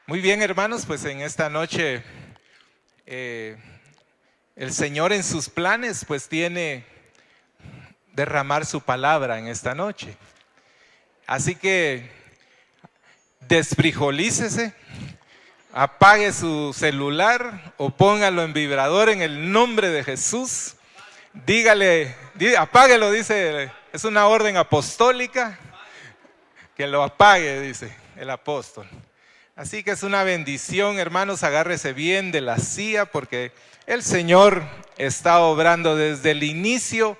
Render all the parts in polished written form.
Muy bien, hermanos, pues en esta noche el Señor en sus planes pues tiene derramar su palabra en esta noche. Así que desfrijolícese, apague su celular o póngalo en vibrador en el nombre de Jesús. Apáguelo, dice, es una orden apostólica, que lo apague, dice el apóstol. Así que es una bendición, hermanos, agárrese bien de la silla porque el Señor está obrando desde el inicio.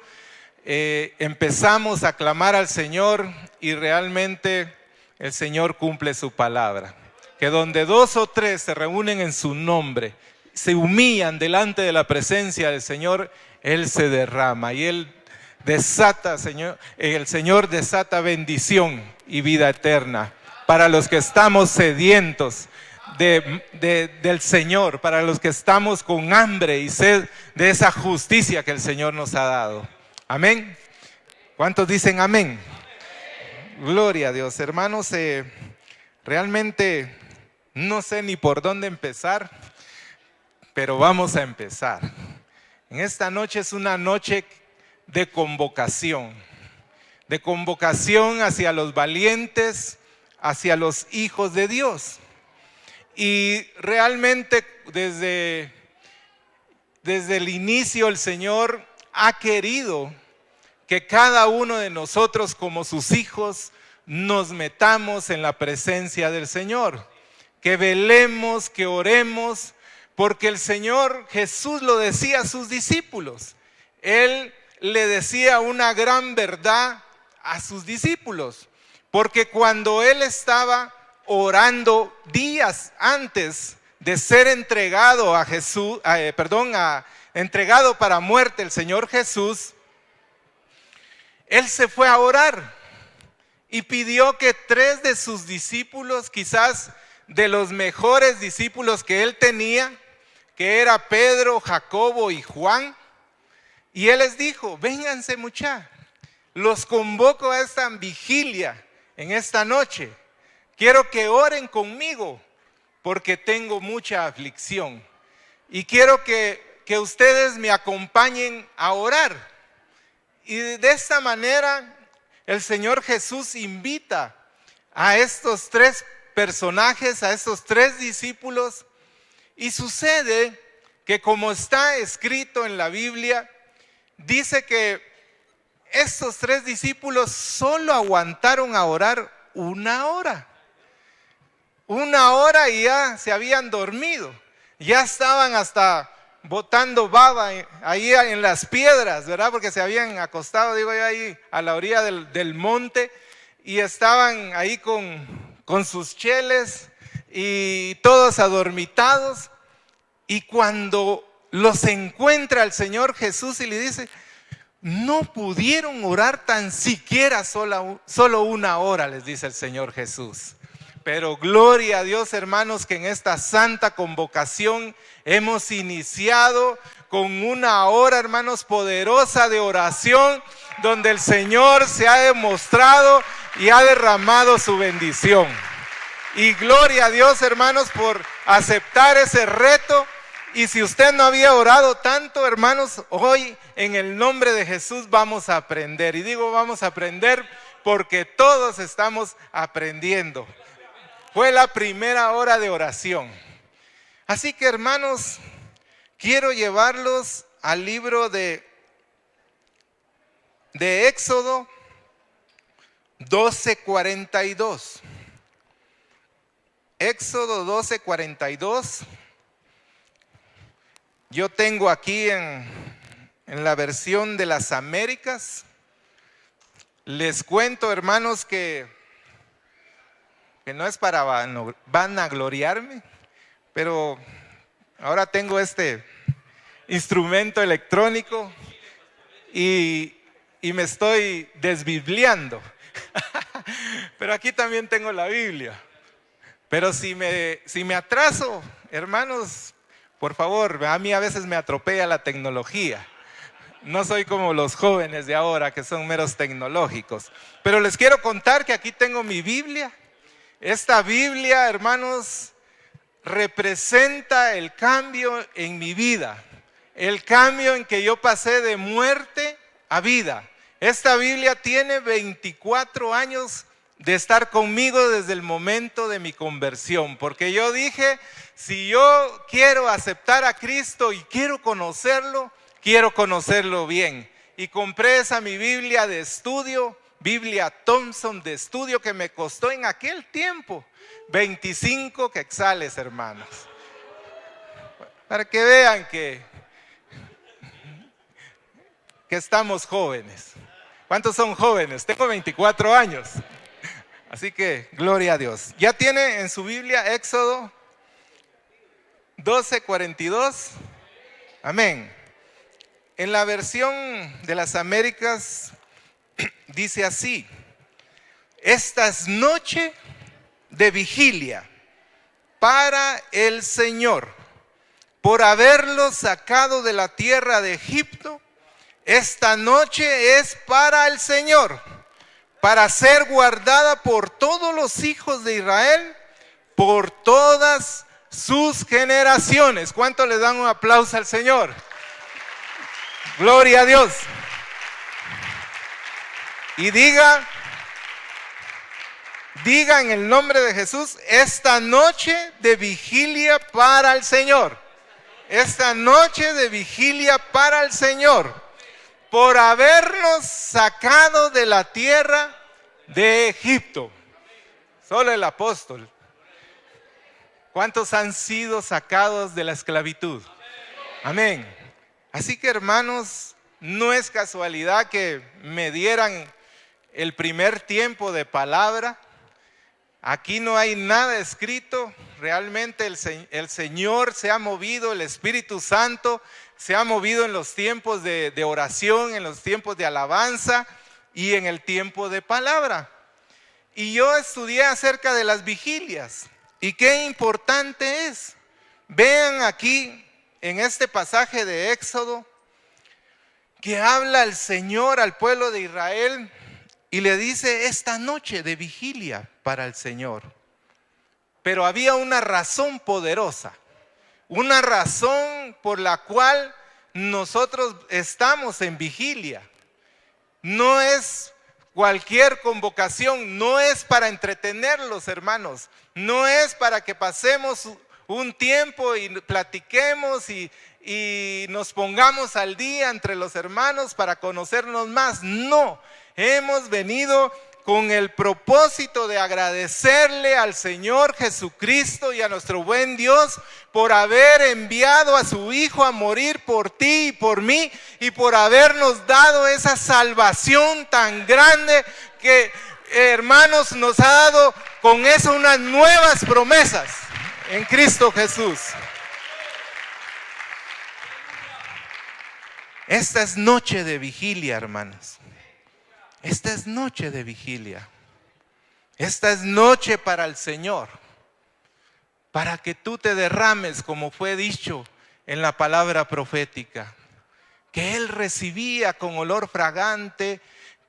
Empezamos a clamar al Señor y realmente el Señor cumple su palabra. Que donde 2 o 3 se reúnen en su nombre, se humillan delante de la presencia del Señor, Él se derrama y Él desata, el Señor desata bendición y vida eterna para los que estamos sedientos del Señor, para los que estamos con hambre y sed de esa justicia que el Señor nos ha dado. Amén. ¿Cuántos dicen amén? Gloria a Dios, hermanos. Realmente no sé ni por dónde empezar, pero vamos a empezar. En esta noche es una noche de convocación hacia los valientes, hacia los hijos de Dios. Y realmente desde el inicio el Señor ha querido que cada uno de nosotros como sus hijos nos metamos en la presencia del Señor, que velemos, que oremos, porque el Señor Jesús lo decía a sus discípulos. Él le decía una gran verdad a sus discípulos, porque cuando Él estaba orando días antes de ser entregado entregado para muerte el Señor Jesús, Él se fue a orar y pidió que 3 de sus discípulos, quizás de los mejores discípulos que Él tenía, que era Pedro, Jacobo y Juan, y Él les dijo: vénganse muchachos, los convoco a esta vigilia en esta noche. Quiero que oren conmigo porque tengo mucha aflicción y quiero que ustedes me acompañen a orar. Y de esta manera el Señor Jesús invita a estos 3 personajes, a estos 3 discípulos, y sucede que, como está escrito en la Biblia, dice que estos 3 discípulos solo aguantaron a orar 1 hora. 1 hora y ya se habían dormido. Ya estaban hasta botando baba ahí en las piedras, ¿verdad? Porque se habían acostado, digo yo, ahí a la orilla del monte y estaban ahí con sus cheles y todos adormitados. Y cuando los encuentra el Señor Jesús y le dice: no pudieron orar tan siquiera solo 1 hora, les dice el Señor Jesús. Pero gloria a Dios, hermanos, que en esta santa convocación hemos iniciado con 1 hora, hermanos, poderosa de oración, donde el Señor se ha demostrado y ha derramado su bendición. Y gloria a Dios, hermanos, por aceptar ese reto. Y si usted no había orado tanto, hermanos, hoy en el nombre de Jesús vamos a aprender. Y digo vamos a aprender porque todos estamos aprendiendo. Fue la primera hora de oración. Así que, hermanos, quiero llevarlos al libro de Éxodo 12:42. Éxodo 12:42. Yo tengo aquí en la versión de las Américas. Les cuento, hermanos, que no es para vanagloriarme, pero ahora tengo este instrumento electrónico y me estoy desbibliando. Pero aquí también tengo la Biblia. Pero si me atraso, hermanos, por favor, a mí a veces me atropella la tecnología. No soy como los jóvenes de ahora que son meros tecnológicos. Pero les quiero contar que aquí tengo mi Biblia. Esta Biblia, hermanos, representa el cambio en mi vida, el cambio en que yo pasé de muerte a vida. Esta Biblia tiene 24 años de estar conmigo desde el momento de mi conversión, porque yo dije, si yo quiero aceptar a Cristo y quiero conocerlo bien. Y compré esa mi Biblia de estudio, Biblia Thompson de estudio, que me costó en aquel tiempo 25 quetzales, hermanos. Para que vean que estamos jóvenes. ¿Cuántos son jóvenes? Tengo 24 años. Así que, gloria a Dios. Ya tiene en su Biblia Éxodo 12:42. Amén. En la versión de las Américas dice así: esta es noche de vigilia para el Señor, por haberlos sacado de la tierra de Egipto. Esta noche es para el Señor, para ser guardada por todos los hijos de Israel, por todas sus generaciones. ¿Cuánto le dan un aplauso al Señor? Gloria a Dios. Y diga en el nombre de Jesús, esta noche de vigilia para el Señor. Esta noche de vigilia para el Señor, por habernos sacado de la tierra de Egipto. Solo el apóstol. ¿Cuántos han sido sacados de la esclavitud? Amén. Así que, hermanos, no es casualidad que me dieran el primer tiempo de palabra. Aquí no hay nada escrito. Realmente el Señor se ha movido, el Espíritu Santo se ha movido en los tiempos de oración, en los tiempos de alabanza y en el tiempo de palabra. Y yo estudié acerca de las vigilias. Y qué importante es. Vean aquí en este pasaje de Éxodo que habla el Señor al pueblo de Israel y le dice esta noche de vigilia para el Señor. Pero había una razón poderosa, una razón por la cual nosotros estamos en vigilia. No es cualquier convocación, no es para entretenerlos, hermanos, no es para que pasemos un tiempo y platiquemos y nos pongamos al día entre los hermanos para conocernos más. No, hemos venido con el propósito de agradecerle al Señor Jesucristo y a nuestro buen Dios por haber enviado a su Hijo a morir por ti y por mí, y por habernos dado esa salvación tan grande que, hermanos, nos ha dado con eso unas nuevas promesas en Cristo Jesús. Esta es noche de vigilia, hermanos. Esta es noche de vigilia. Esta es noche para el Señor, para que tú te derrames, como fue dicho en la palabra profética, que Él recibía con olor fragante,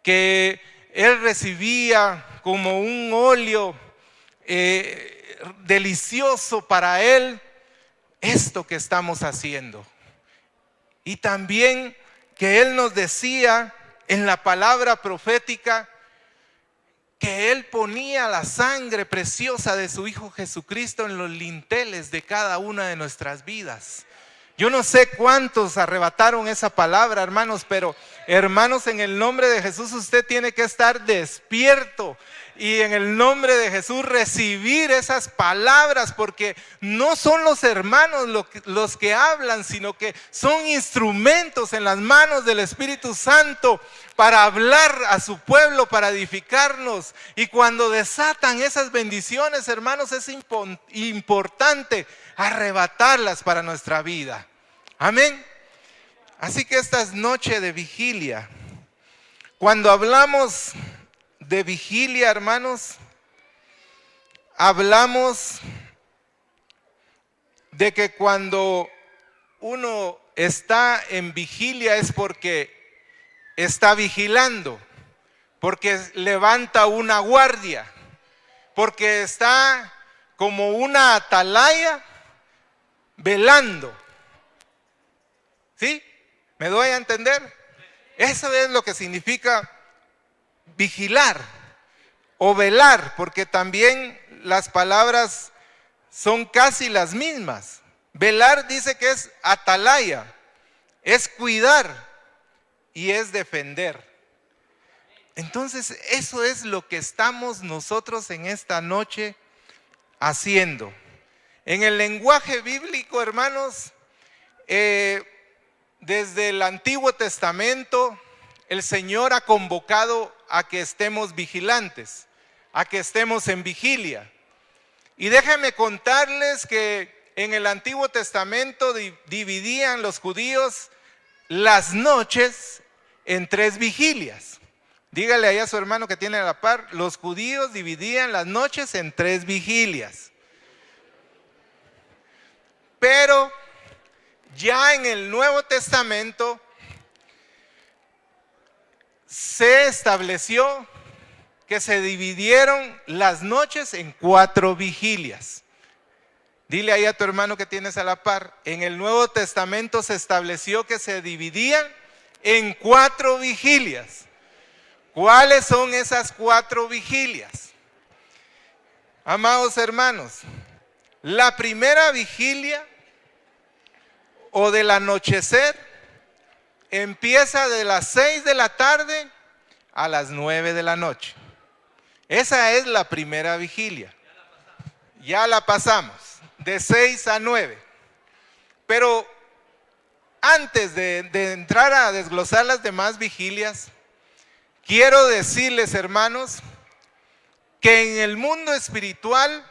que Él recibía como un óleo delicioso para Él, esto que estamos haciendo. Y también que Él nos decía en la palabra profética que Él ponía la sangre preciosa de su Hijo Jesucristo en los linteles de cada una de nuestras vidas. Yo no sé cuántos arrebataron esa palabra, hermanos, pero hermanos, en el nombre de Jesús usted tiene que estar despierto y en el nombre de Jesús recibir esas palabras, porque no son los hermanos los que hablan, sino que son instrumentos en las manos del Espíritu Santo para hablar a su pueblo, para edificarnos. Y cuando desatan esas bendiciones, hermanos, es importante arrebatarlas para nuestra vida. Amén. Así que esta es noche de vigilia. Cuando hablamos de vigilia, hermanos, hablamos de que cuando uno está en vigilia es porque está vigilando, porque levanta una guardia, porque está como una atalaya velando. ¿Sí? ¿Me doy a entender? Eso es lo que significa vigilar o velar, porque también las palabras son casi las mismas. Velar dice que es atalaya, es cuidar y es defender. Entonces, eso es lo que estamos nosotros en esta noche haciendo. En el lenguaje bíblico, hermanos, desde el Antiguo Testamento, el Señor ha convocado a que estemos vigilantes, a que estemos en vigilia. Y déjenme contarles que en el Antiguo Testamento dividían los judíos las noches en 3 vigilias. Dígale ahí a su hermano que tiene a la par, los judíos dividían las noches en 3 vigilias. Pero ya en el Nuevo Testamento se estableció que se dividieron las noches en 4 vigilias. Dile ahí a tu hermano que tienes a la par, en el Nuevo Testamento se estableció que se dividían en 4 vigilias. ¿Cuáles son esas 4 vigilias? Amados hermanos, la primera vigilia o del anochecer empieza de las 6 de la tarde a las 9 de la noche. Esa es la primera vigilia. Ya la pasamos, de 6 a 9. Pero antes de entrar a desglosar las demás vigilias, quiero decirles, hermanos, que en el mundo espiritual,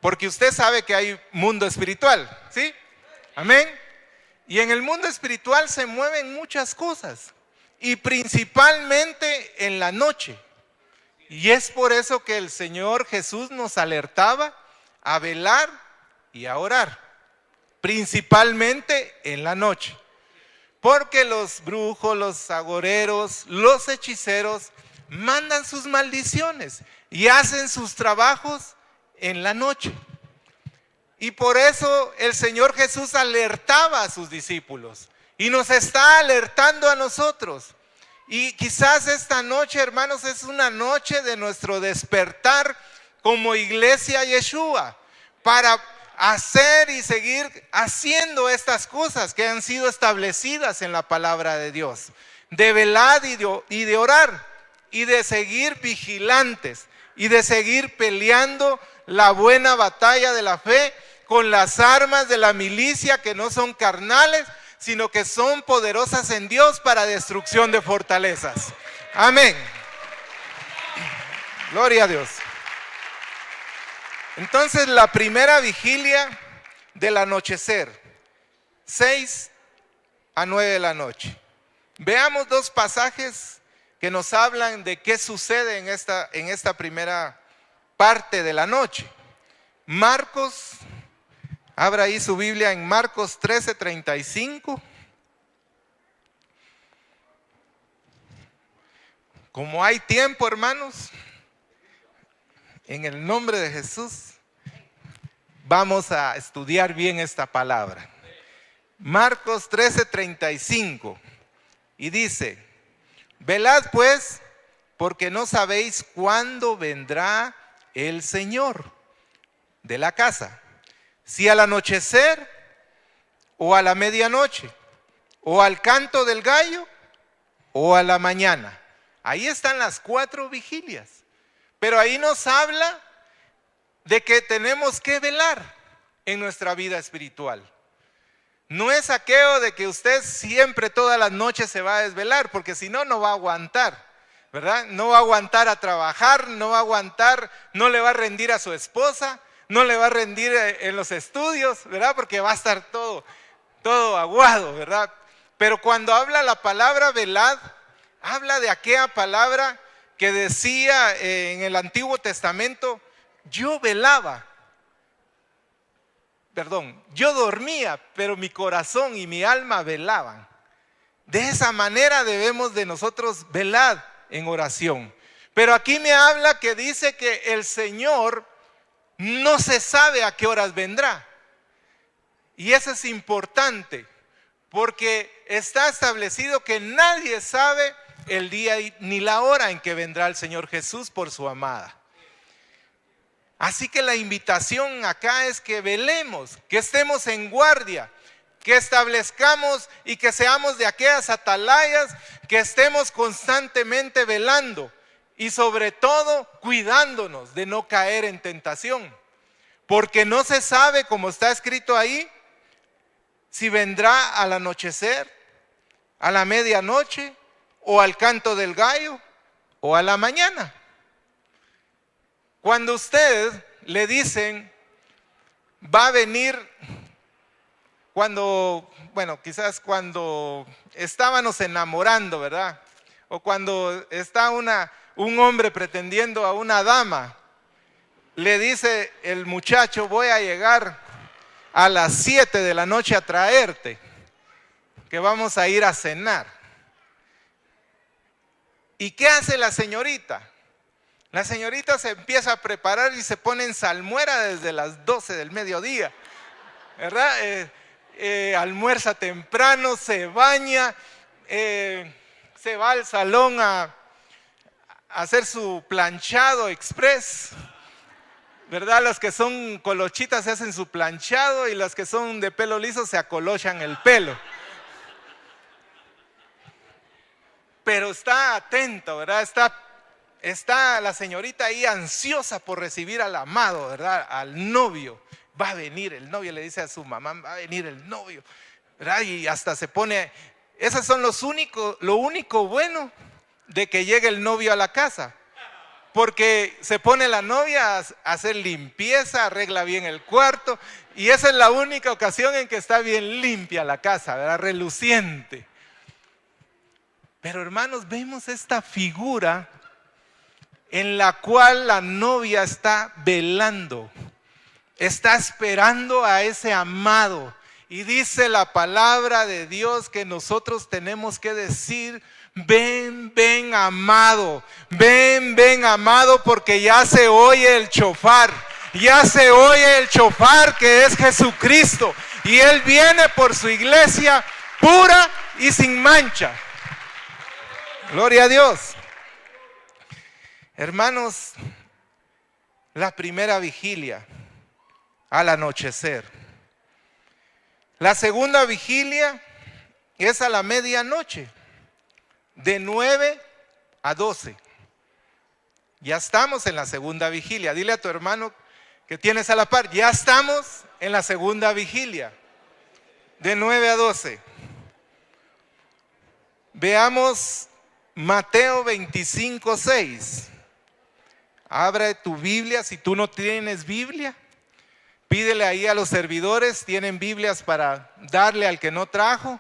porque usted sabe que hay mundo espiritual, ¿sí? Amén. Y en el mundo espiritual se mueven muchas cosas, y principalmente en la noche. Y es por eso que el Señor Jesús nos alertaba a velar y a orar, principalmente en la noche. Porque los brujos, los agoreros, los hechiceros mandan sus maldiciones y hacen sus trabajos en la noche. Y por eso el Señor Jesús alertaba a sus discípulos y nos está alertando a nosotros. Y quizás esta noche, hermanos, es una noche de nuestro despertar como iglesia Yeshua para hacer y seguir haciendo estas cosas que han sido establecidas en la palabra de Dios, de velar y de orar y de seguir vigilantes y de seguir peleando la buena batalla de la fe con las armas de la milicia que no son carnales, sino que son poderosas en Dios para destrucción de fortalezas. Amén. Gloria a Dios. Entonces, la primera vigilia del anochecer, 6 a 9 de la noche. Veamos 2 pasajes que nos hablan de qué sucede en esta primera parte de la noche. Marcos, abra ahí su Biblia en Marcos 13:35. Como hay tiempo, hermanos, en el nombre de Jesús, vamos a estudiar bien esta palabra. Marcos 13:35. Y dice: velad pues, porque no sabéis cuándo vendrá el Señor de la casa, si al anochecer, o a la medianoche, o al canto del gallo, o a la mañana. Ahí están las 4 vigilias. Pero ahí nos habla de que tenemos que velar en nuestra vida espiritual. No es aquello de que usted siempre todas las noches se va a desvelar, porque si no, no va a aguantar, ¿verdad? No va a aguantar a trabajar, no va a aguantar, no le va a rendir a su esposa, no le va a rendir en los estudios, ¿verdad? Porque va a estar todo aguado, ¿verdad? Pero cuando habla la palabra velad, habla de aquella palabra que decía en el Antiguo Testamento: yo dormía, pero mi corazón y mi alma velaban. De esa manera debemos de nosotros velar en oración. Pero aquí me habla que dice que el Señor no se sabe a qué horas vendrá. Y eso es importante, porque está establecido que nadie sabe el día ni la hora en que vendrá el Señor Jesús por su amada. Así que la invitación acá es que velemos, que estemos en guardia, que establezcamos y que seamos de aquellas atalayas, que estemos constantemente velando y sobre todo cuidándonos de no caer en tentación. Porque no se sabe, como está escrito ahí, si vendrá al anochecer, a la medianoche, o al canto del gallo, o a la mañana. Cuando ustedes le dicen, va a venir, quizás cuando estábamos enamorando, ¿verdad? O cuando está un hombre pretendiendo a una dama, le dice el muchacho, voy a llegar a las 7 de la noche a traerte, que vamos a ir a cenar. ¿Y qué hace la señorita? La señorita se empieza a preparar y se pone en salmuera desde las 12 del mediodía, ¿verdad? Almuerza temprano, se baña, se va al salón a hacer su planchado express, ¿verdad? Las que son colochitas se hacen su planchado y las que son de pelo liso se acolochan el pelo. Pero está atento, ¿verdad? Está la señorita ahí ansiosa por recibir al amado, ¿verdad? Al novio. Va a venir el novio, le dice a su mamá, va a venir el novio, ¿verdad? Y hasta se pone, esos son lo único bueno de que llegue el novio a la casa. Porque se pone la novia a hacer limpieza, arregla bien el cuarto, y esa es la única ocasión en que está bien limpia la casa, ¿verdad? Reluciente. Pero hermanos, vemos esta figura en la cual la novia está velando, está esperando a ese amado. Y dice la palabra de Dios que nosotros tenemos que decir, ven, ven amado, ven, ven amado, porque ya se oye el shofar, ya se oye el shofar que es Jesucristo. Y Él viene por su iglesia pura y sin mancha. Gloria a Dios. Hermanos, la primera vigilia al anochecer. La segunda vigilia es a la medianoche, de 9 a 12. Ya estamos en la segunda vigilia. Dile a tu hermano que tienes a la par, ya estamos en la segunda vigilia, de 9 a 12. Veamos Mateo 25:6. Abre tu Biblia. Si tú no tienes Biblia, pídele ahí a los servidores, tienen Biblias para darle al que no trajo.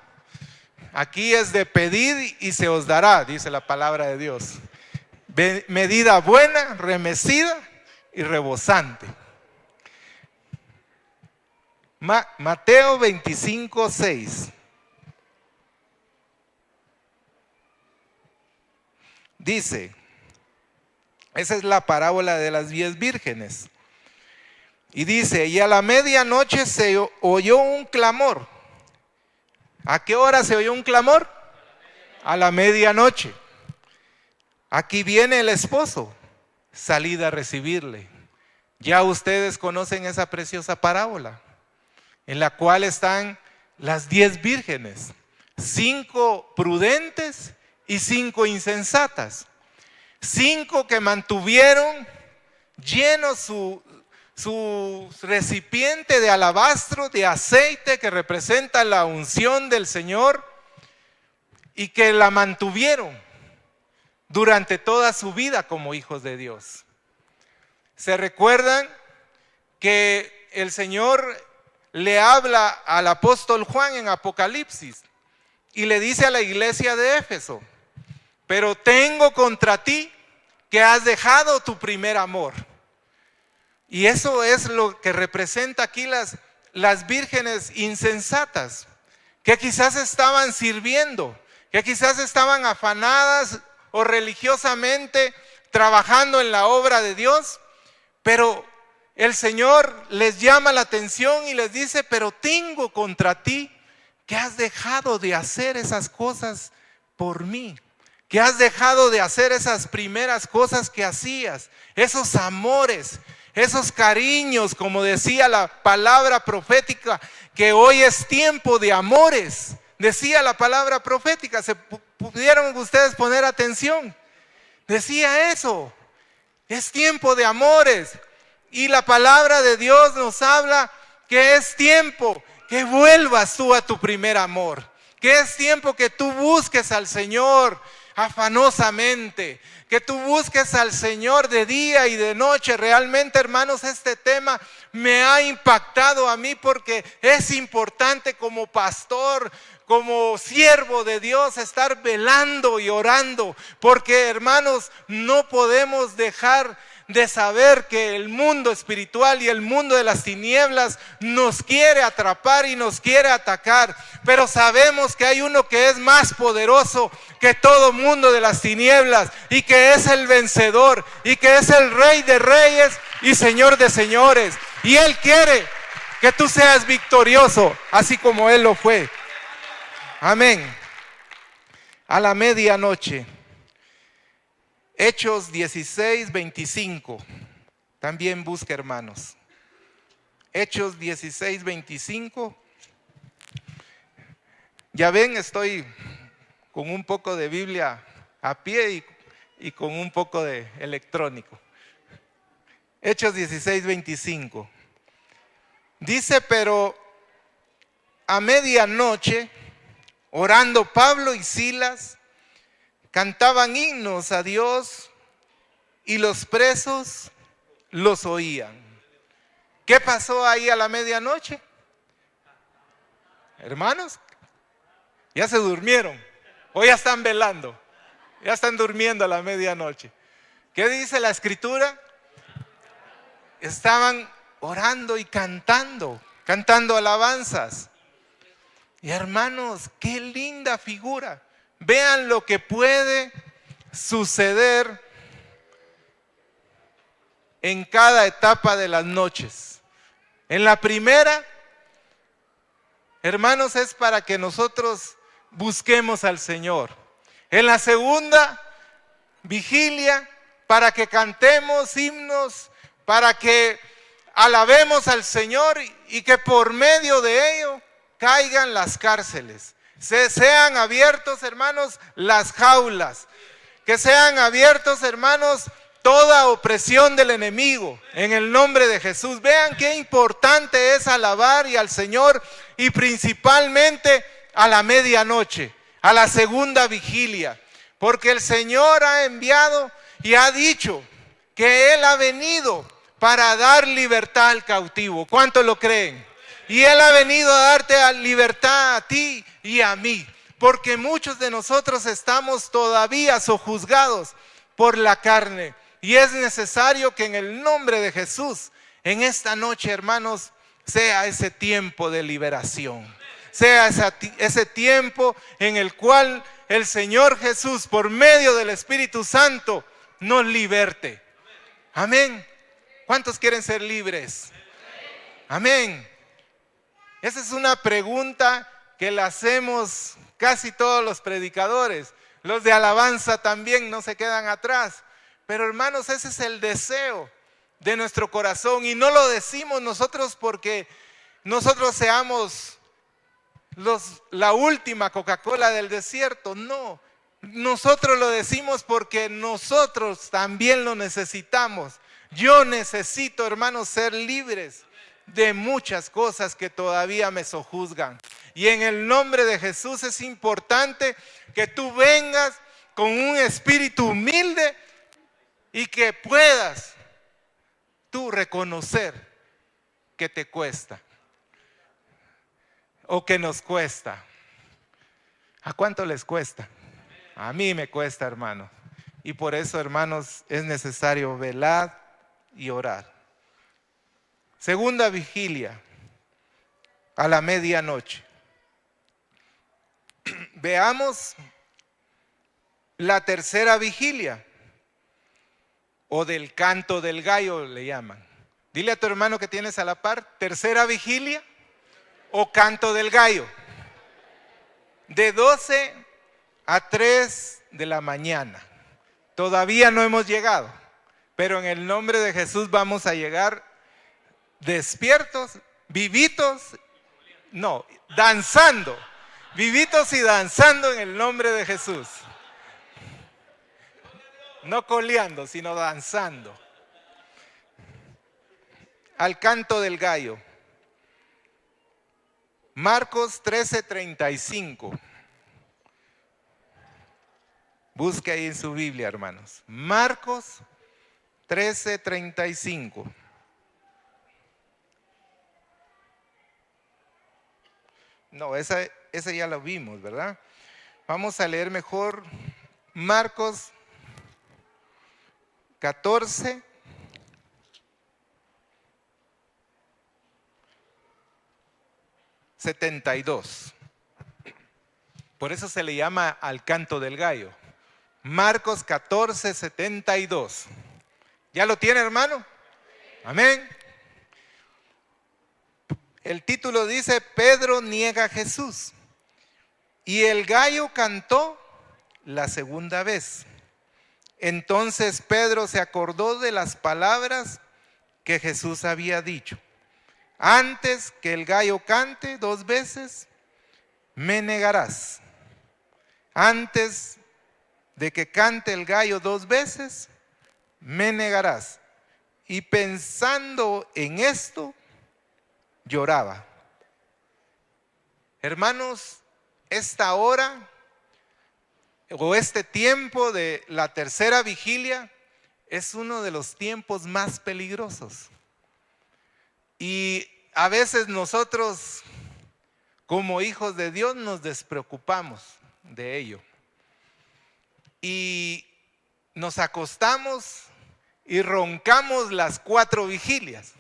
Aquí es de pedir y se os dará, dice la palabra de Dios. Medida buena, remecida y rebosante. Mateo 25:6. Dice, esa es la parábola de las 10 vírgenes. Y dice, y a la medianoche se oyó un clamor. ¿A qué hora se oyó un clamor? A la medianoche. Aquí viene el esposo, salid a recibirle. Ya ustedes conocen esa preciosa parábola, en la cual están las 10 vírgenes, 5 prudentes y 5 insensatas. 5 que mantuvieron lleno su recipiente de alabastro, de aceite que representa la unción del Señor, y que la mantuvieron durante toda su vida como hijos de Dios. ¿Se recuerdan que el Señor le habla al apóstol Juan en Apocalipsis y le dice a la iglesia de Éfeso, pero tengo contra ti que has dejado tu primer amor? Y eso es lo que representa aquí las vírgenes insensatas, que quizás estaban sirviendo, que quizás estaban afanadas o religiosamente trabajando en la obra de Dios, pero el Señor les llama la atención y les dice, pero tengo contra ti que has dejado de hacer esas cosas por mí, que has dejado de hacer esas primeras cosas que hacías, esos amores, esos cariños, como decía la palabra profética, que hoy es tiempo de amores. Decía la palabra profética, ¿se pudieron ustedes poner atención? Decía eso, es tiempo de amores. Y la palabra de Dios nos habla que es tiempo que vuelvas tú a tu primer amor, que es tiempo que tú busques al Señor afanosamente, que tú busques al Señor de día y de noche. Realmente, hermanos, este tema me ha impactado a mí porque es importante como pastor, como siervo de Dios, estar velando y orando, porque, hermanos, no podemos dejar de saber que el mundo espiritual y el mundo de las tinieblas nos quiere atrapar y nos quiere atacar, pero sabemos que hay uno que es más poderoso que todo mundo de las tinieblas y que es el vencedor y que es el Rey de reyes y Señor de señores, y Él quiere que tú seas victorioso así como Él lo fue. Amén. A la medianoche. Hechos 16, 25. También busca, hermanos. Hechos 16, 25. Ya ven, estoy con un poco de Biblia a pie y con un poco de electrónico. Hechos 16, 25. Dice, pero a medianoche, orando Pablo y Silas, cantaban himnos a Dios y los presos los oían. ¿Qué pasó ahí a la medianoche? Hermanos, ya se durmieron o ya están velando, ya están durmiendo a la medianoche. ¿Qué dice la Escritura? Estaban orando y cantando alabanzas. Y hermanos, qué linda figura. Vean lo que puede suceder en cada etapa de las noches. En la primera, hermanos, es para que nosotros busquemos al Señor. En la segunda vigilia, para que cantemos himnos, para que alabemos al Señor y que por medio de ello caigan las cárceles. Sean abiertos, hermanos, las jaulas. Que sean abiertos, hermanos, toda opresión del enemigo, en el nombre de Jesús. Vean qué importante es alabar y al Señor, y principalmente a la medianoche, a la segunda vigilia. Porque el Señor ha enviado y ha dicho que Él ha venido para dar libertad al cautivo. ¿Cuántos lo creen? Y Él ha venido a darte libertad a ti y a mí, porque muchos de nosotros estamos todavía sojuzgados por la carne, y es necesario que en el nombre de Jesús, en esta noche, hermanos, sea ese tiempo de liberación, sea ese tiempo en el cual el Señor Jesús, por medio del Espíritu Santo, nos liberte. Amén. ¿Cuántos quieren ser libres? Amén. Esa es una pregunta que la hacemos casi todos los predicadores. Los de alabanza también no se quedan atrás. Pero hermanos, ese es el deseo de nuestro corazón. Y no lo decimos nosotros porque nosotros seamos la última Coca-Cola del desierto. No, nosotros lo decimos porque nosotros también lo necesitamos. Yo necesito, hermanos, ser libres de muchas cosas que todavía me sojuzgan. Y en el nombre de Jesús es importante que tú vengas con un espíritu humilde y que puedas tú reconocer que te cuesta o que nos cuesta. ¿A cuánto les cuesta? A mí me cuesta, hermanos. Y por eso, hermanos, es necesario velar y orar. Segunda vigilia, a la medianoche. Veamos la tercera vigilia, o del canto del gallo le llaman. Dile a tu hermano que tienes a la par, tercera vigilia o canto del gallo. De 12 a 3 de la mañana. Todavía no hemos llegado, pero en el nombre de Jesús vamos a llegar despiertos, vivitos, no, danzando, vivitos y danzando en el nombre de Jesús. No coleando, sino danzando. Al canto del gallo. Marcos 13:35. Busque ahí en su Biblia, hermanos. Marcos 13:35. No, esa ya lo vimos, ¿verdad? Vamos a leer mejor Marcos 14. (72). Por eso se le llama al canto del gallo. Marcos 14:72. ¿Ya lo tiene, hermano? Amén. El título dice: Pedro niega a Jesús. Y el gallo cantó la segunda vez. Entonces Pedro se acordó de las palabras que Jesús había dicho: antes que el gallo cante 2 veces, me negarás. Antes de que cante el gallo 2 veces, me negarás. Y pensando en esto, lloraba. Hermanos, esta hora o este tiempo de la tercera vigilia es uno de los tiempos más peligrosos. Y a veces nosotros, como hijos de Dios, nos despreocupamos de ello. Y nos acostamos y roncamos las 4 vigilias.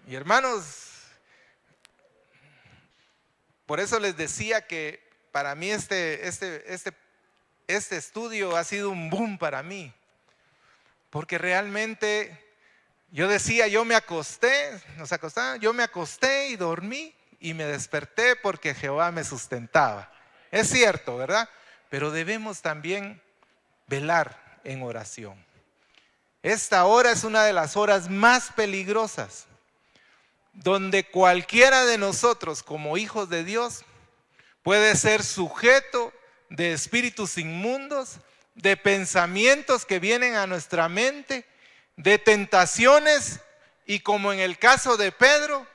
Y hermanos, por eso les decía que para mí este estudio ha sido un boom para mí. Porque realmente yo decía, yo me acosté y dormí y me desperté porque Jehová me sustentaba. Es cierto, ¿verdad? Pero debemos también velar en oración. Esta hora es una de las horas más peligrosas, donde cualquiera de nosotros como hijos de Dios puede ser sujeto de espíritus inmundos, de pensamientos que vienen a nuestra mente, de tentaciones y, como en el caso de Pedro,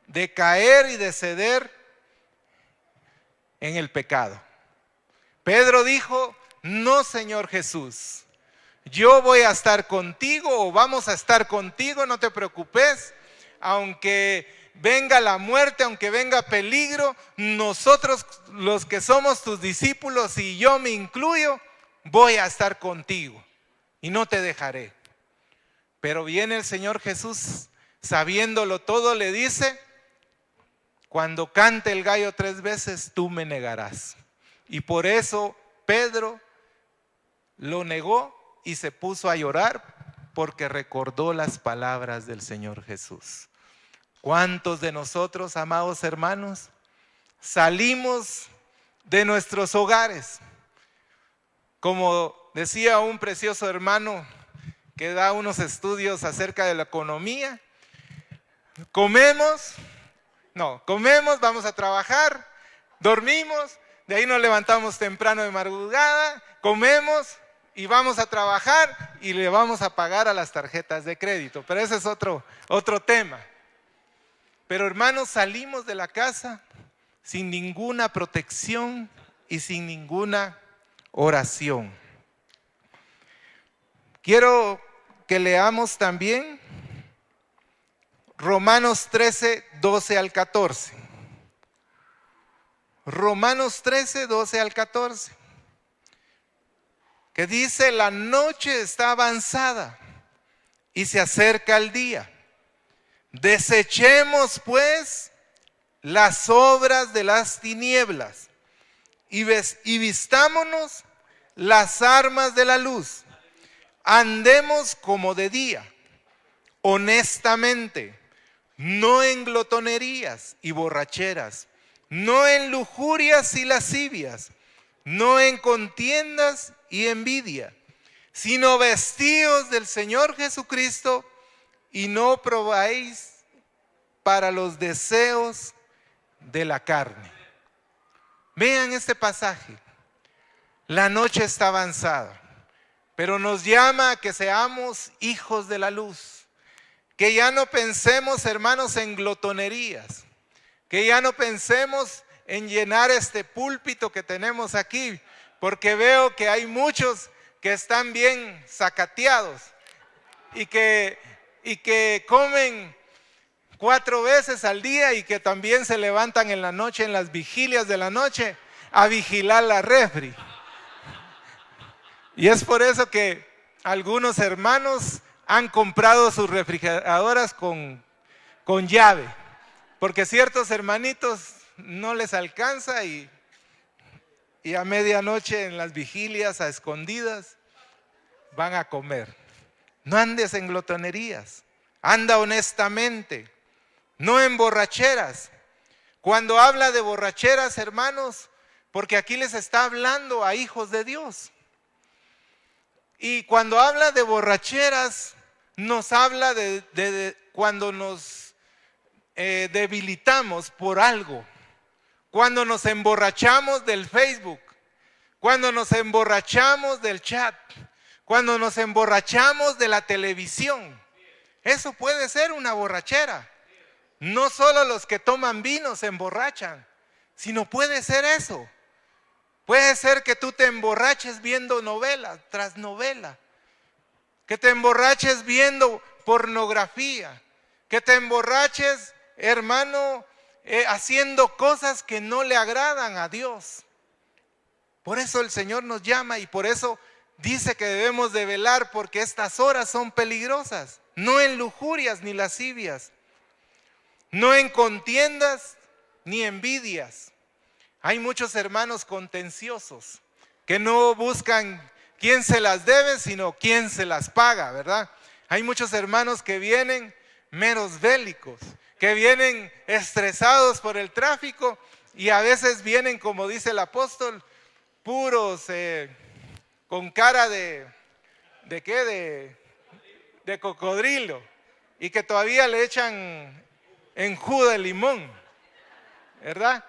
de caer y de ceder en el pecado. Pedro dijo: no, Señor Jesús, yo voy a estar contigo o vamos a estar contigo, no te preocupes. Aunque venga la muerte, aunque venga peligro, nosotros los que somos tus discípulos, y yo me incluyo, voy a estar contigo y no te dejaré. Pero viene el Señor Jesús, sabiéndolo todo, le dice: cuando cante el gallo 3 veces, tú me negarás. Y por eso Pedro lo negó y se puso a llorar, porque recordó las palabras del Señor Jesús. ¿Cuántos de nosotros, amados hermanos, salimos de nuestros hogares? Como decía un precioso hermano que da unos estudios acerca de la economía, comemos, vamos a trabajar, dormimos, de ahí nos levantamos temprano de madrugada, comemos y vamos a trabajar y le vamos a pagar a las tarjetas de crédito. Pero ese es otro tema. Pero hermanos, salimos de la casa sin ninguna protección y sin ninguna oración. Quiero que leamos también Romanos 13, 12 al 14. Romanos 13, 12 al 14. Que dice: la noche está avanzada y se acerca el día. Desechemos pues las obras de las tinieblas y vistámonos las armas de la luz. Andemos como de día, honestamente, no en glotonerías y borracheras, no en lujurias y lascivias, no en contiendas y envidia, sino vestíos del Señor Jesucristo y no probáis para los deseos de la carne. Vean este pasaje. La noche está avanzada, pero nos llama a que seamos hijos de la luz. Que ya no pensemos, hermanos, en glotonerías. Que ya no pensemos en llenar este púlpito que tenemos aquí, porque veo que hay muchos que están bien sacateados y que comen 4 veces al día y que también se levantan en la noche, en las vigilias de la noche, a vigilar la refri. Y es por eso que algunos hermanos han comprado sus refrigeradoras con llave, porque ciertos hermanitos no les alcanza y a medianoche en las vigilias a escondidas van a comer. No andes en glotonerías, anda honestamente, no en borracheras. Cuando habla de borracheras, hermanos, porque aquí les está hablando a hijos de Dios. Y cuando habla de borracheras, nos habla de cuando nos debilitamos por algo, cuando nos emborrachamos del Facebook, cuando nos emborrachamos del chat, cuando nos emborrachamos de la televisión. Eso puede ser una borrachera. No solo los que toman vino se emborrachan, sino puede ser eso. Puede ser que tú te emborraches viendo novela tras novela, que te emborraches viendo pornografía, que te emborraches, hermano, haciendo cosas que no le agradan a Dios. Por eso el Señor nos llama y por eso dice que debemos de velar, porque estas horas son peligrosas. No en lujurias ni lascivias, no en contiendas ni envidias. Hay muchos hermanos contenciosos que no buscan quién se las debe, sino quién se las paga, ¿verdad? Hay muchos hermanos que vienen meros bélicos, que vienen estresados por el tráfico y a veces vienen, como dice el apóstol, puros, con cara de cocodrilo, y que todavía le echan enjudo de limón, ¿verdad?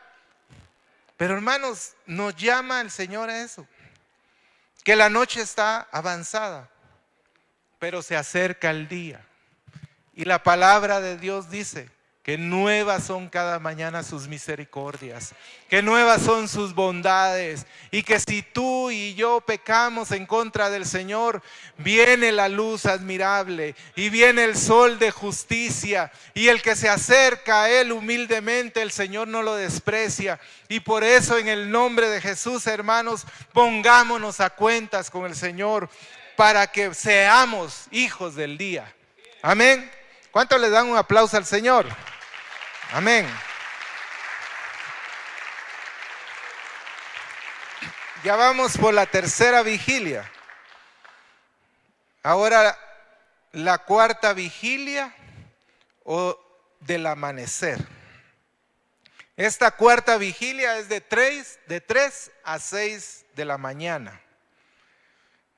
Pero hermanos, nos llama el Señor a eso, que la noche está avanzada, pero se acerca el día. Y la palabra de Dios dice que nuevas son cada mañana sus misericordias, que nuevas son sus bondades, y que si tú y yo pecamos en contra del Señor, viene la luz admirable y viene el sol de justicia, y el que se acerca a Él humildemente, el Señor no lo desprecia. Y por eso, en el nombre de Jesús, hermanos, pongámonos a cuentas con el Señor para que seamos hijos del día. Amén. ¿Cuántos le dan un aplauso al Señor? Amén. Ya vamos por la tercera vigilia. Ahora la cuarta vigilia o del amanecer. Esta cuarta vigilia es de 3 a 6 de la mañana.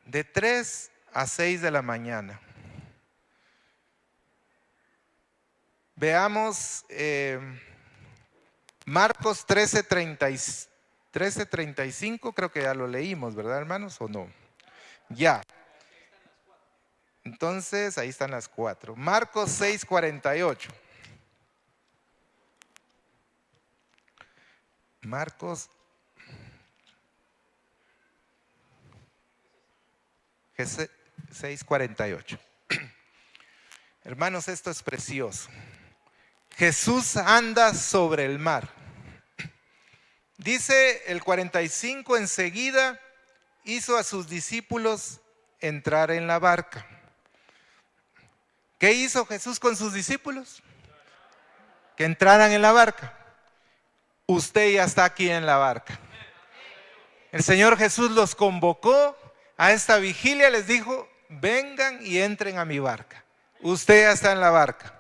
De 3 a 6 de la mañana. Veamos Marcos 13:35, creo que ya lo leímos, ¿verdad, hermanos? ¿O no? Ya. Entonces, ahí están las 4. Marcos 6:48. Marcos 6:48. Hermanos, esto es precioso. Jesús anda sobre el mar. Dice el 45, enseguida hizo a sus discípulos entrar en la barca. ¿Qué hizo Jesús con sus discípulos? Que entraran en la barca. Usted ya está aquí en la barca. El Señor Jesús los convocó a esta vigilia, les dijo, vengan y entren a mi barca. Usted ya está en la barca.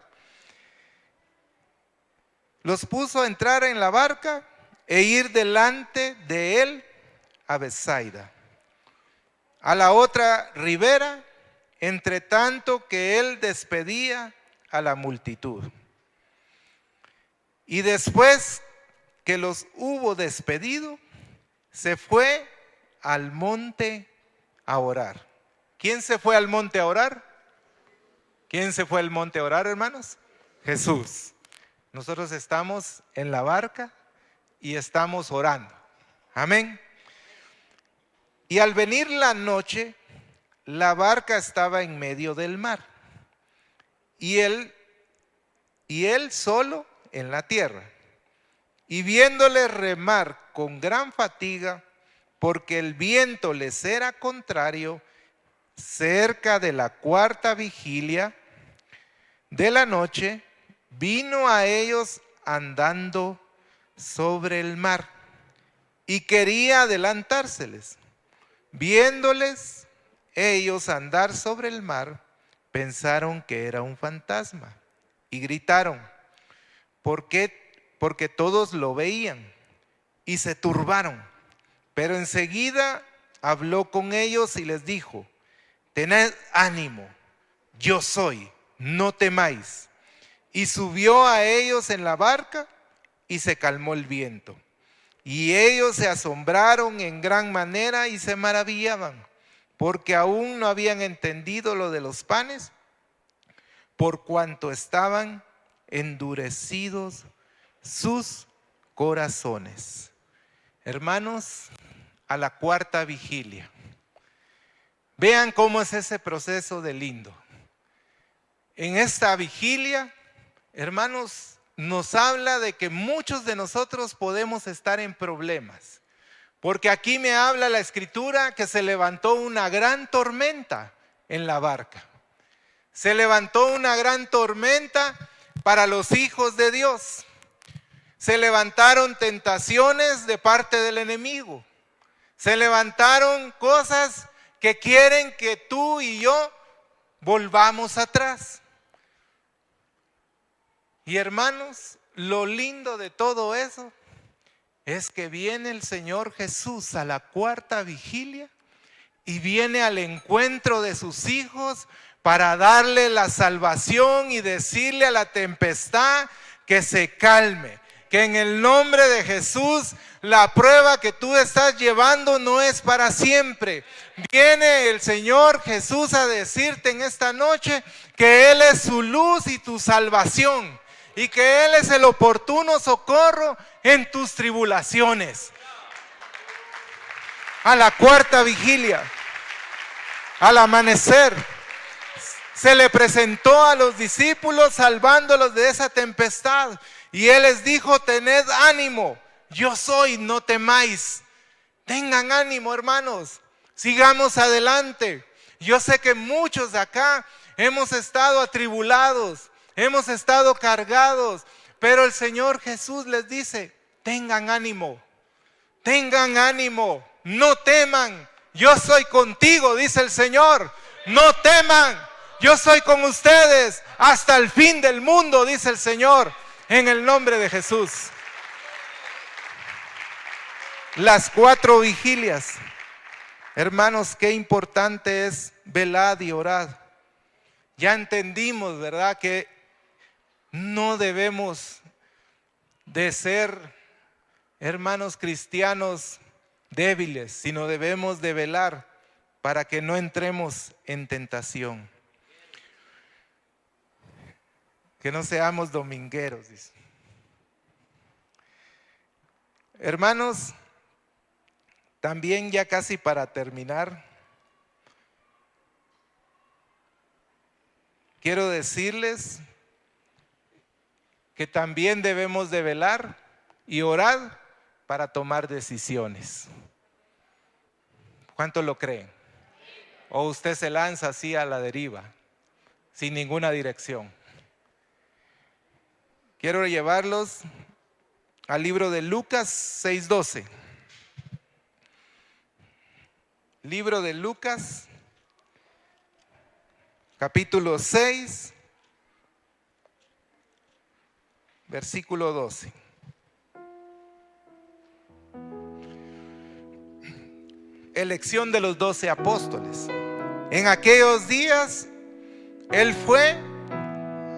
Los puso a entrar en la barca e ir delante de él a Betsaida, a la otra ribera, entre tanto que él despedía a la multitud. Y después que los hubo despedido, se fue al monte a orar. ¿Quién se fue al monte a orar? ¿Quién se fue al monte a orar, hermanos? Jesús. Nosotros estamos en la barca y estamos orando. Amén. Y al venir la noche, la barca estaba en medio del mar y él solo en la tierra. Y viéndole remar con gran fatiga, porque el viento les era contrario, cerca de la cuarta vigilia de la noche, vino a ellos andando sobre el mar y quería adelantárseles. Viéndoles ellos andar sobre el mar, pensaron que era un fantasma y gritaron, porque todos lo veían y se turbaron. Pero enseguida habló con ellos y les dijo: tened ánimo, yo soy, no temáis. Y subió a ellos en la barca y se calmó el viento. Y ellos se asombraron en gran manera y se maravillaban, porque aún no habían entendido lo de los panes, por cuanto estaban endurecidos sus corazones. Hermanos, a la cuarta vigilia. Vean cómo es ese proceso de lindo. En esta vigilia, hermanos, nos habla de que muchos de nosotros podemos estar en problemas. Porque aquí me habla la Escritura que se levantó una gran tormenta en la barca. Se levantó una gran tormenta para los hijos de Dios. Se levantaron tentaciones de parte del enemigo. Se levantaron cosas que quieren que tú y yo volvamos atrás. Y hermanos, lo lindo de todo eso es que viene el Señor Jesús a la cuarta vigilia y viene al encuentro de sus hijos para darle la salvación y decirle a la tempestad que se calme, que en el nombre de Jesús la prueba que tú estás llevando no es para siempre. Viene el Señor Jesús a decirte en esta noche que Él es su luz y tu salvación, y que Él es el oportuno socorro en tus tribulaciones. A la cuarta vigilia, al amanecer, se le presentó a los discípulos salvándolos de esa tempestad. Y Él les dijo: tened ánimo, yo soy, no temáis. Tengan ánimo, hermanos, sigamos adelante. Yo sé que muchos de acá hemos estado atribulados, hemos estado cargados, pero el Señor Jesús les dice: tengan ánimo, no teman, yo soy contigo, dice el Señor. No teman, yo soy con ustedes hasta el fin del mundo, dice el Señor, en el nombre de Jesús. Las 4 vigilias, hermanos, qué importante es velad y orad. Ya entendimos, ¿verdad?, que no debemos de ser, hermanos cristianos, débiles, sino debemos de velar para que no entremos en tentación. Que no seamos domingueros, dice. Hermanos, también ya casi para terminar, quiero decirles que también debemos de velar y orar para tomar decisiones. ¿Cuántos lo creen? ¿O usted se lanza así a la deriva, sin ninguna dirección? Quiero llevarlos al libro de Lucas 6:12. Libro de Lucas capítulo 6, versículo 12. Elección de los 12 apóstoles. En aquellos días, él fue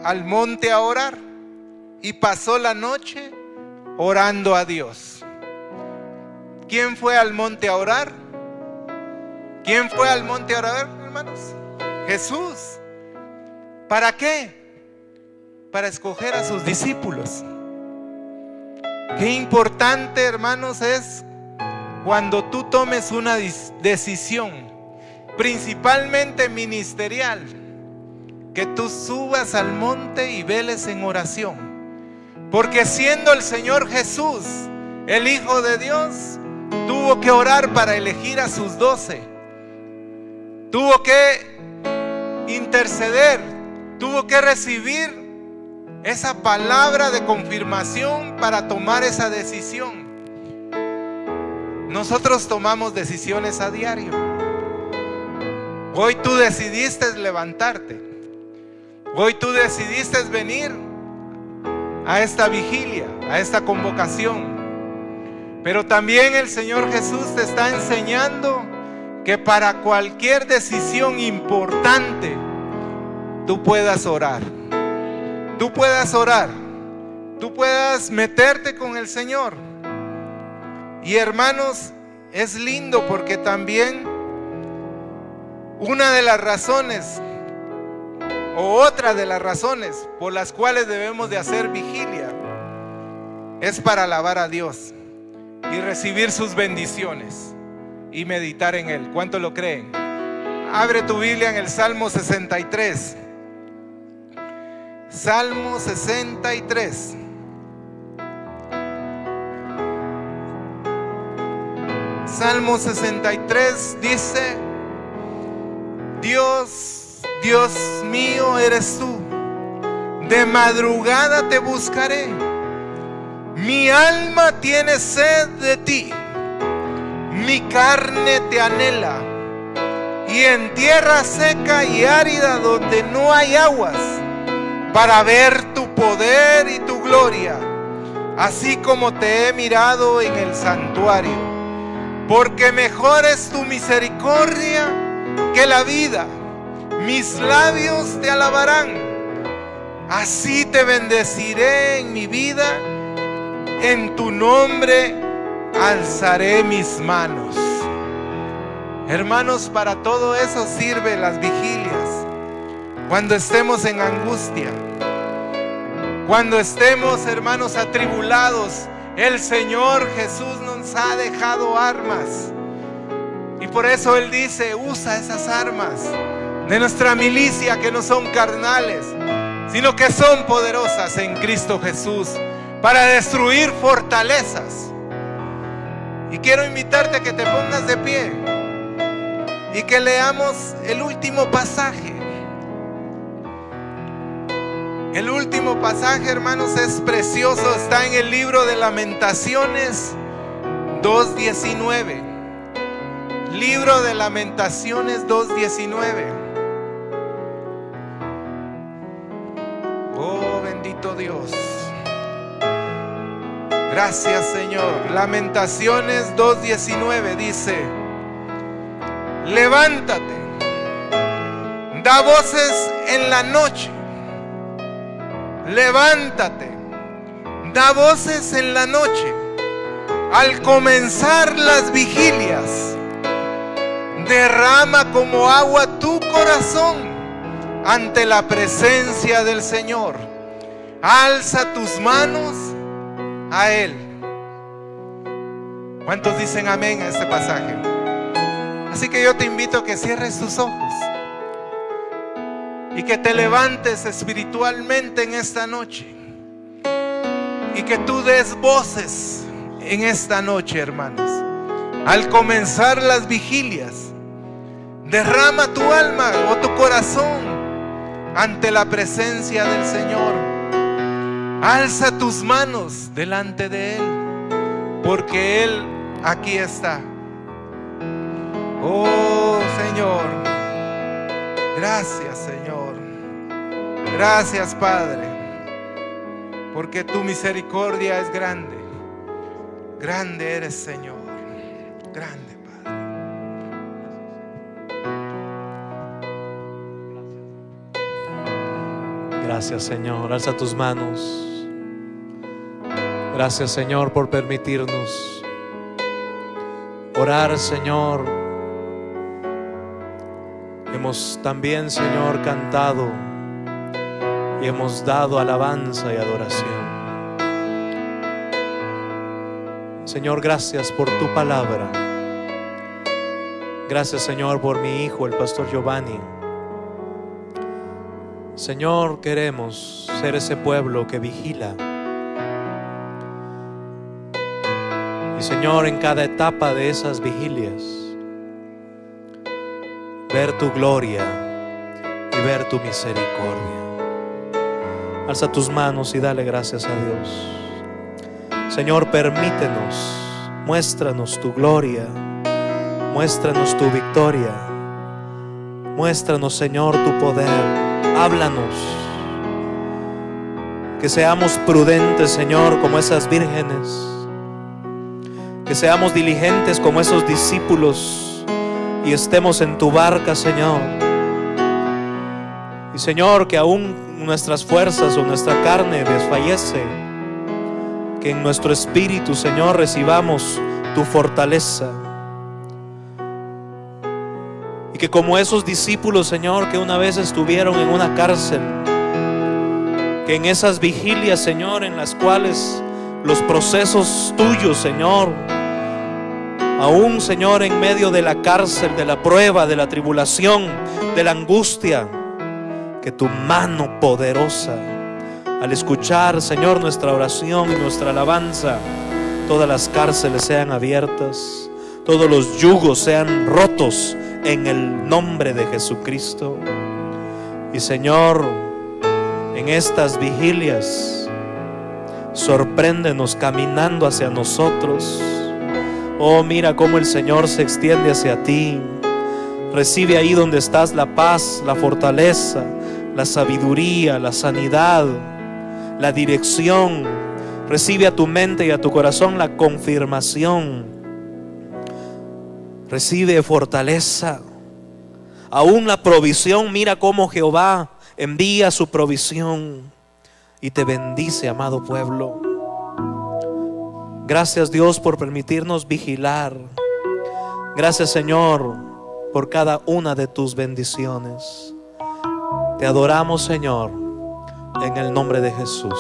al monte a orar y pasó la noche orando a Dios. ¿Quién fue al monte a orar? ¿Quién fue al monte a orar, hermanos? Jesús. ¿Para qué? Para escoger a sus discípulos. Qué importante, hermanos, es cuando tú tomes una decisión, principalmente ministerial, que tú subas al monte y veles en oración. Porque siendo el Señor Jesús el Hijo de Dios, tuvo que orar para elegir a sus 12. Tuvo que interceder, tuvo que recibir esa palabra de confirmación para tomar esa decisión. Nosotros tomamos decisiones a diario. Hoy tú decidiste levantarte. Hoy tú decidiste venir a esta vigilia, a esta convocación. Pero también el Señor Jesús te está enseñando que para cualquier decisión importante tú puedas orar. Tú puedas orar. Tú puedas meterte con el Señor. Y hermanos, es lindo porque también una de las razones o otra de las razones por las cuales debemos de hacer vigilia es para alabar a Dios y recibir sus bendiciones y meditar en Él. ¿Cuánto lo creen? Abre tu Biblia en el Salmo 63. Salmo 63. Salmo 63 dice: Dios, Dios mío eres tú, de madrugada te buscaré, mi alma tiene sed de ti, mi carne te anhela, y en tierra seca y árida donde no hay aguas, para ver tu poder y tu gloria, así como te he mirado en el santuario. Porque mejor es tu misericordia que la vida, mis labios te alabarán. Así te bendeciré en mi vida, en tu nombre alzaré mis manos. Hermanos, para todo eso sirven las vigilias. Cuando estemos en angustia, cuando estemos, hermanos, atribulados, el Señor Jesús nos ha dejado armas. Y por eso Él dice: usa esas armas de nuestra milicia, que no son carnales, sino que son poderosas en Cristo Jesús para destruir fortalezas. Y quiero invitarte a que te pongas de pie y que leamos el último pasaje. El último pasaje, hermanos, es precioso. Está en el libro de Lamentaciones 2:19. Libro de Lamentaciones 2:19. Oh, bendito Dios. Gracias, Señor. Lamentaciones 2:19 dice: levántate, da voces en la noche. Levántate, da voces en la noche, al comenzar las vigilias. Derrama como agua tu corazón ante la presencia del Señor. Alza tus manos a Él. ¿Cuántos dicen amén a este pasaje? Así que yo te invito a que cierres tus ojos y que te levantes espiritualmente en esta noche, y que tú des voces en esta noche, hermanos. Al comenzar las vigilias, derrama tu alma o tu corazón ante la presencia del Señor. Alza tus manos delante de Él, porque Él aquí está. Oh, Señor, Gracias, Señor. Gracias, Padre, porque tu misericordia es grande. Grande eres, Señor. Grande, Padre. Gracias, Señor. Alza tus manos. Gracias, Señor, por permitirnos orar, Señor. Hemos también, Señor, cantado y hemos dado alabanza y adoración. Señor, gracias por tu palabra. Gracias, Señor, por mi hijo, el pastor Giovanni. Señor, queremos ser ese pueblo que vigila. Y Señor, en cada etapa de esas vigilias, ver tu gloria y ver tu misericordia. Alza tus manos y dale gracias a Dios. Señor, permítenos, muéstranos tu gloria, muéstranos tu victoria, muéstranos, Señor, tu poder. Háblanos, que seamos prudentes, Señor, como esas vírgenes, que seamos diligentes como esos discípulos y estemos en tu barca, Señor. Y Señor, que aún nuestras fuerzas o nuestra carne desfallece, que en nuestro espíritu, Señor, recibamos tu fortaleza. Y que como esos discípulos, Señor, que una vez estuvieron en una cárcel, que en esas vigilias, Señor, en las cuales los procesos tuyos, Señor, aún, Señor, en medio de la cárcel, de la prueba, de la tribulación, de la angustia, que tu mano poderosa, al escuchar, Señor, nuestra oración y nuestra alabanza, todas las cárceles sean abiertas, todos los yugos sean rotos en el nombre de Jesucristo. Y Señor, en estas vigilias, sorpréndenos caminando hacia nosotros. Oh, mira cómo el Señor se extiende hacia ti. Recibe ahí donde estás la paz, la fortaleza, la sabiduría, la sanidad, la dirección. Recibe a tu mente y a tu corazón la confirmación. Recibe fortaleza, aún la provisión. Mira cómo Jehová envía su provisión y te bendice, amado pueblo. Gracias, Dios, por permitirnos vigilar. Gracias, Señor, por cada una de tus bendiciones. Te adoramos, Señor, en el nombre de Jesús.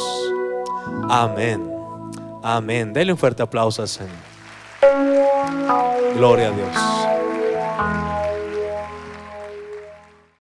Amén. Amén. Denle un fuerte aplauso al Señor. Gloria a Dios.